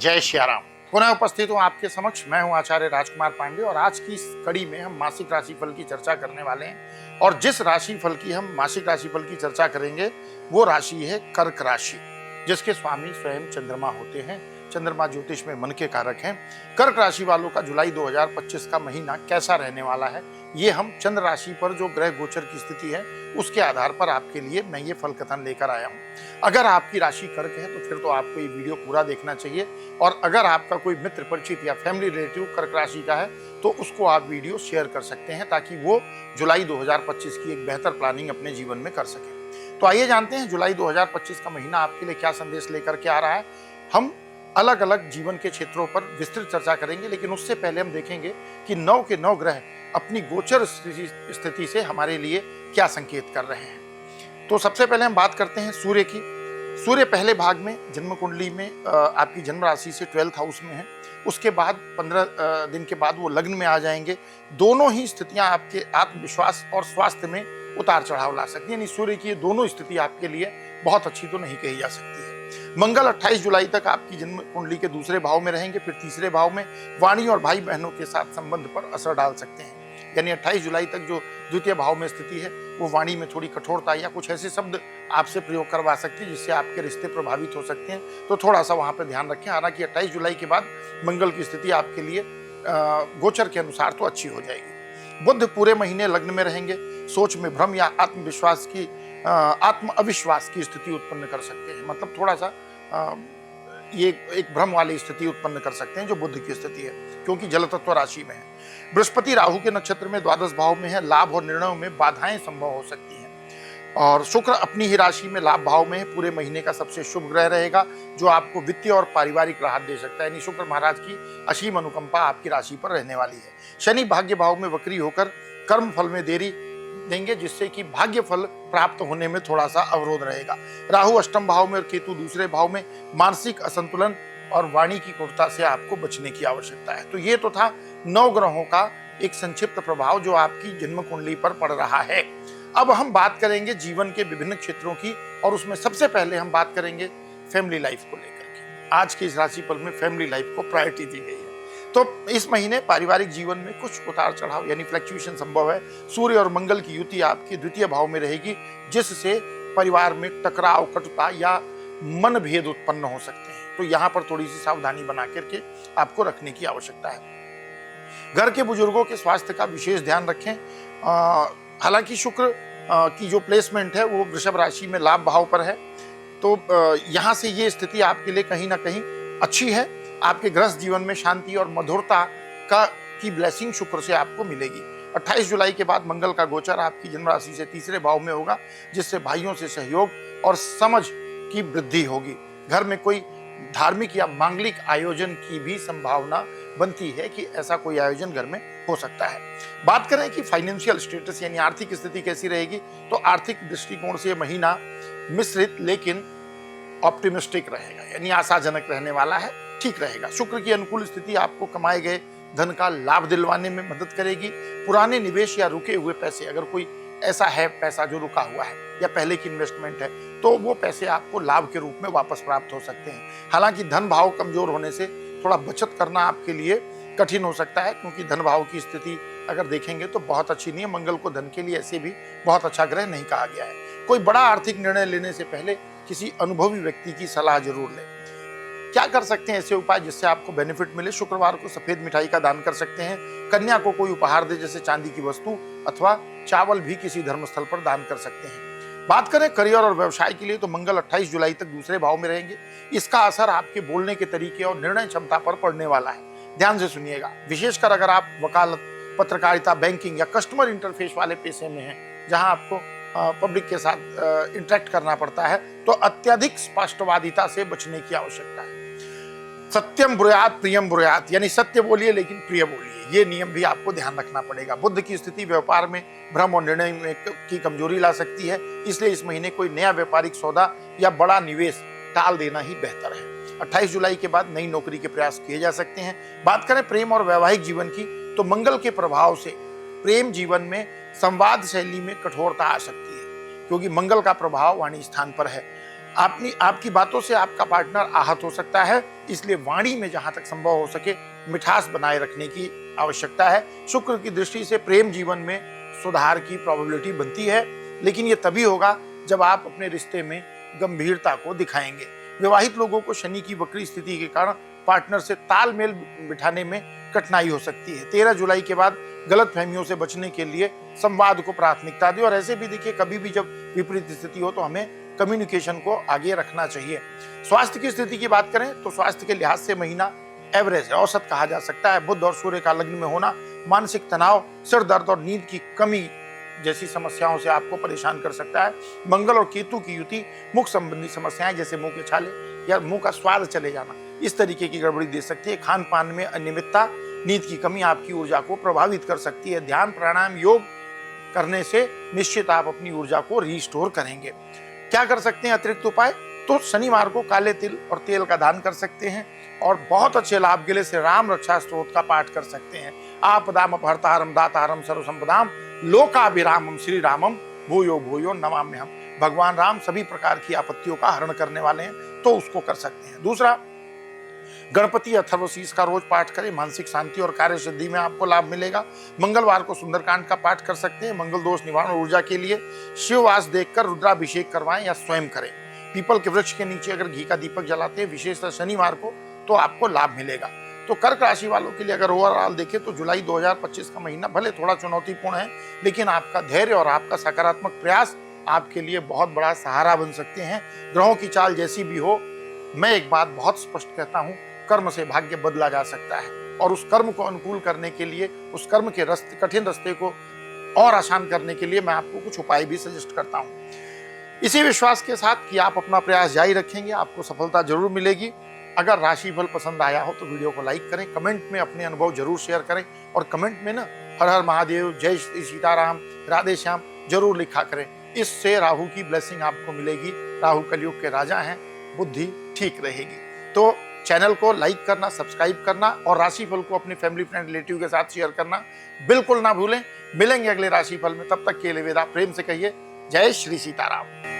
जय श्याराम। पुनः उपस्थित हूँ आपके समक्ष। मैं हूँ आचार्य राजकुमार पांडे और आज की इस कड़ी में हम मासिक राशिफल की चर्चा करने वाले हैं। और जिस राशिफल की हम मासिक राशिफल की चर्चा करेंगे वो राशि है कर्क राशि, जिसके स्वामी स्वयं चंद्रमा होते हैं। चंद्रमा ज्योतिष में मन के कारक हैं। कर्क राशि वालों का जुलाई 2025 का महीना कैसा रहने वाला है, ये हम चंद्र राशि पर जो ग्रह गोचर की स्थिति है उसके आधार पर आपके लिए मैं ये फल कथन लेकर आया हूँ। अगर आपकी राशि कर्क है तो फिर तो आपको ये वीडियो पूरा देखना चाहिए, और अगर आपका कोई मित्र परिचित या फैमिली रिलेटिव कर्क राशि का है तो उसको आप वीडियो शेयर कर सकते हैं ताकि वो जुलाई 2025 की एक बेहतर प्लानिंग अपने जीवन में कर सके। तो आइए जानते हैं जुलाई 2025 का महीना आपके लिए क्या संदेश लेकर के आ रहा है। हम अलग अलग जीवन के क्षेत्रों पर विस्तृत चर्चा करेंगे, लेकिन उससे पहले हम देखेंगे कि 9 के 9 ग्रह अपनी गोचर स्थिति से हमारे लिए क्या संकेत कर रहे हैं। तो सबसे पहले हम बात करते हैं सूर्य की। सूर्य पहले भाग में जन्म कुंडली में आपकी जन्म राशि से 12th हाउस में है। उसके बाद 15 दिन के बाद वो लग्न में आ जाएंगे। दोनों ही स्थितियां आपके आत्मविश्वास और स्वास्थ्य में उतार चढ़ाव ला सकती है। यानी सूर्य की ये दोनों स्थिति आपके लिए बहुत अच्छी तो नहीं कही जा सकती है। मंगल 28 जुलाई तक आपकी जन्म कुंडली के दूसरे भाव में रहेंगे, फिर तीसरे भाव में वाणी और भाई बहनों के साथ संबंध पर असर डाल सकते हैं। यानी 28 जुलाई तक जो द्वितीय भाव में स्थिति है वो वाणी में थोड़ी कठोरता या कुछ ऐसे शब्द आपसे प्रयोग करवा सकती है जिससे आपके रिश्ते प्रभावित हो सकते हैं। तो थोड़ा सा वहां पर ध्यान रखें। हालांकि 28 जुलाई के बाद मंगल की स्थिति आपके लिए गोचर के अनुसार तो अच्छी हो जाएगी। बुध पूरे महीने लग्न में रहेंगे। सोच में भ्रम या आत्म अविश्वास की स्थिति उत्पन्न कर सकते हैं। मतलब थोड़ा सा ये एक भ्रम वाली स्थिति उत्पन्न कर सकते हैं जो बुध की स्थिति है, क्योंकि जल तत्व राशि में है। बृहस्पति राहु के नक्षत्र में द्वादश भाव में है। लाभ और निर्णयों में बाधाएं संभव हो सकती हैं। और शुक्र अपनी ही राशि में लाभ भाव में है। पूरे महीने का सबसे शुभ ग्रह रहेगा जो आपको वित्तीय और पारिवारिक राहत दे सकता है। यानी शुक्र महाराज की असीम अनुकंपा आपकी राशि पर रहने वाली है। शनि भाग्य भाव में वक्री होकर कर्म फल में देरी देंगे, जिससे कि भाग्य फल प्राप्त होने में थोड़ा सा अवरोध रहेगा। राहु अष्टम भाव में और केतु दूसरे भाव में। मानसिक असंतुलन और वाणी की कुटता से आपको बचने की आवश्यकता है। तो ये तो था 9 ग्रहों का एक संक्षिप्त प्रभाव जो आपकी जन्म कुंडली पर पड़ रहा है। अब हम बात करेंगे जीवन के विभिन्न क्षेत्रों की, और उसमें सबसे पहले हम बात करेंगे फैमिली लाइफ को लेकर के। आज के इस राशिफल में फैमिली लाइफ को प्रायोरिटी दी गई है। तो इस महीने पारिवारिक जीवन में कुछ उतार चढ़ाव यानी फ्लक्चुएशन संभव है। सूर्य और मंगल की युति आपकी द्वितीय भाव में रहेगी, जिससे परिवार में टकराव, कटुता या मनभेद उत्पन्न हो सकते हैं। तो यहाँ पर थोड़ी सी सावधानी बना करके आपको रखने की आवश्यकता है। घर के बुजुर्गों के स्वास्थ्य का विशेष ध्यान रखें। हालांकि शुक्र की जो प्लेसमेंट है वो वृषभ राशि में लाभ भाव पर है, तो यहाँ से ये स्थिति आपके लिए कहीं ना कहीं अच्छी है। आपके गृहस्थ जीवन में शांति और मधुरता की ब्लेसिंग शुक्र से आपको मिलेगी। 28 जुलाई के बाद मंगल का गोचर आपकी जन्म राशि से तीसरे भाव में होगा, जिससे भाइयों से सहयोग और समझ की वृद्धि होगी। घर में कोई धार्मिक या मांगलिक आयोजन की भी संभावना बनती है कि ऐसा कोई आयोजन घर में हो सकता है। बात करें कि फाइनेंशियल स्टेटस यानी आर्थिक स्थिति कैसी रहेगी, तो आर्थिक दृष्टिकोण से महीना मिश्रित लेकिन ऑप्टिमिस्टिक रहेगा, यानी आशाजनक रहने वाला है, ठीक रहेगा। शुक्र की अनुकूल स्थिति आपको कमाए गए धन का लाभ दिलवाने में मदद करेगी। पुराने निवेश या रुके हुए पैसे, अगर कोई ऐसा है पैसा जो रुका हुआ है या पहले की इन्वेस्टमेंट है, तो वो पैसे आपको लाभ के रूप में वापस प्राप्त हो सकते हैं। हालांकि धन भाव कमजोर होने से थोड़ा बचत करना आपके लिए कठिन हो सकता है, क्योंकि धन भाव की स्थिति अगर देखेंगे तो बहुत अच्छी नहीं है। मंगल को धन के लिए ऐसे भी बहुत अच्छा ग्रह नहीं कहा गया है। कोई बड़ा आर्थिक निर्णय लेने से पहले किसी अनुभवी व्यक्ति की सलाह जरूर लें। क्या कर सकते हैं ऐसे उपाय जिससे आपको बेनिफिट मिले? शुक्रवार को सफेद मिठाई का दान कर सकते हैं। कन्या को कोई उपहार दे, जैसे चांदी की वस्तु अथवा चावल भी किसी धर्मस्थल पर दान कर सकते हैं। बात करें करियर और व्यवसाय के लिए, तो मंगल 28 जुलाई तक दूसरे भाव में रहेंगे। इसका असर आपके बोलने के तरीके और निर्णय क्षमता पर पड़ने वाला है। ध्यान से सुनिएगा। विशेषकर अगर आप वकालत, पत्रकारिता, बैंकिंग या कस्टमर इंटरफेस वाले पेशे में हैं, जहां आपको पब्लिक के साथ इंटरेक्ट करना पड़ता है, तो अत्यधिक स्पष्टवादिता से बचने की आवश्यकता है। सत्यम ब्रूयात प्रियम ब्रूयात, यानी सत्य बोलिए लेकिन प्रिय बोलिए, ये नियम भी आपको ध्यान रखना पड़ेगा। बुध की स्थिति व्यापार में भ्रम और निर्णय में की कमजोरी ला सकती है, इसलिए इस महीने कोई नया व्यापारिक सौदा या बड़ा निवेश टाल देना ही बेहतर है। 28 जुलाई के बाद नई नौकरी के प्रयास किए जा सकते हैं। बात करें प्रेम और वैवाहिक जीवन की, तो मंगल के प्रभाव से प्रेम जीवन में संवाद शैली में कठोरता आ सकती है, क्योंकि मंगल का प्रभाव वाणी स्थान पर है। आपकी बातों से आपका पार्टनर आहत हो सकता है, इसलिए वाणी में जहां तक संभव हो सके मिठास बनाए रखने की आवश्यकता है। शुक्र की दृष्टि से प्रेम जीवन में सुधार की प्रोबेबिलिटी बनती है, लेकिन ये तभी होगा जब आप अपने रिश्ते में गंभीरता को दिखाएंगे। विवाहित लोगों को शनि की वक्री स्थिति के कारण पार्टनर से तालमेल बिठाने में कठिनाई हो सकती है। 13 जुलाई के बाद गलत फहमियों से बचने के लिए संवाद को प्राथमिकता दें, और ऐसे भी देखिए कभी भी जब विपरीत स्थिति हो तो हमें कम्युनिकेशन को आगे रखना चाहिए। स्वास्थ्य की स्थिति की बात करें तो स्वास्थ्य के लिहाज से महीना एवरेज है, औसत कहा जा सकता है। बुध और सूर्य का लग्न में होना मानसिक तनाव, सिर दर्द और नींद की कमी जैसी समस्याओं से आपको परेशान कर सकता है। मंगल और केतु की युति मुख संबंधी समस्याएं जैसे मुंह के छाले या मुंह का स्वाद चले जाना, इस तरीके की गड़बड़ी दे सकती है। खान पान में अनियमितता, नींद की कमी आपकी ऊर्जा को प्रभावित कर सकती है। ध्यान, प्राणायाम, योग करने से निश्चित आप अपनी ऊर्जा को रिस्टोर करेंगे। क्या कर सकते हैं अतिरिक्त उपाय? तो शनिवार को काले तिल और तेल का दान कर सकते हैं, और बहुत अच्छे लाभ के लिए से राम रक्षा स्तोत्र का पाठ कर सकते हैं। आपदाम अपहर्तारम दातारम सर्वसंपदाम लोकाभिरामम श्री रामम भूयो भूयो नमाम्यहम। भगवान राम सभी प्रकार की आपत्तियों का हरण करने वाले हैं, तो उसको कर सकते हैं। दूसरा, गणपति अथर्वशीष का रोज पाठ करें, मानसिक शांति और कार्य सिद्धि में आपको लाभ मिलेगा। मंगलवार को सुंदरकांड का पाठ कर सकते हैं। मंगल दोष निवारण और ऊर्जा के लिए शिववास देखकर रुद्राभिषेक करवाएं या स्वयं करें। पीपल के वृक्ष के नीचे अगर घी का दीपक जलाते हैं विशेषतः शनिवार को, तो आपको लाभ मिलेगा। तो कर्क राशि वालों के लिए अगर ओवरऑल देखें तो जुलाई 2025 का महीना भले थोड़ा चुनौतीपूर्ण है, लेकिन आपका धैर्य और आपका सकारात्मक प्रयास आपके लिए बहुत बड़ा सहारा बन सकते हैं। ग्रहों की चाल जैसी भी हो, मैं एक बात बहुत स्पष्ट कहता हूं, कर्म से भाग्य बदला जा सकता है, और उस कर्म को अनुकूल करने के लिए, उस कर्म के कठिन रास्ते को और आसान करने के लिए मैं आपको कुछ उपाय भी सजेस्ट करता हूं। इसी विश्वास के साथ कि आप अपना प्रयास जारी रखेंगे, आपको सफलता जरूर मिलेगी। अगर राशिफल पसंद आया हो तो वीडियो को लाइक करें, कमेंट में अपने अनुभव जरूर शेयर करें, और कमेंट में ना हर हर महादेव, जय श्री सीताराम, राधे श्याम जरूर लिखा करें। इससे राहु की ब्लेसिंग आपको मिलेगी। राहु कलयुग के राजा हैं, बुद्धि ठीक रहेगी। तो चैनल को लाइक करना, सब्सक्राइब करना और राशिफल को अपने फैमिली फ्रेंड रिलेटिव के साथ शेयर करना बिल्कुल ना भूलें। मिलेंगे अगले राशिफल में, तब तक के लिए विदा। प्रेम से कहिए जय श्री सीताराम।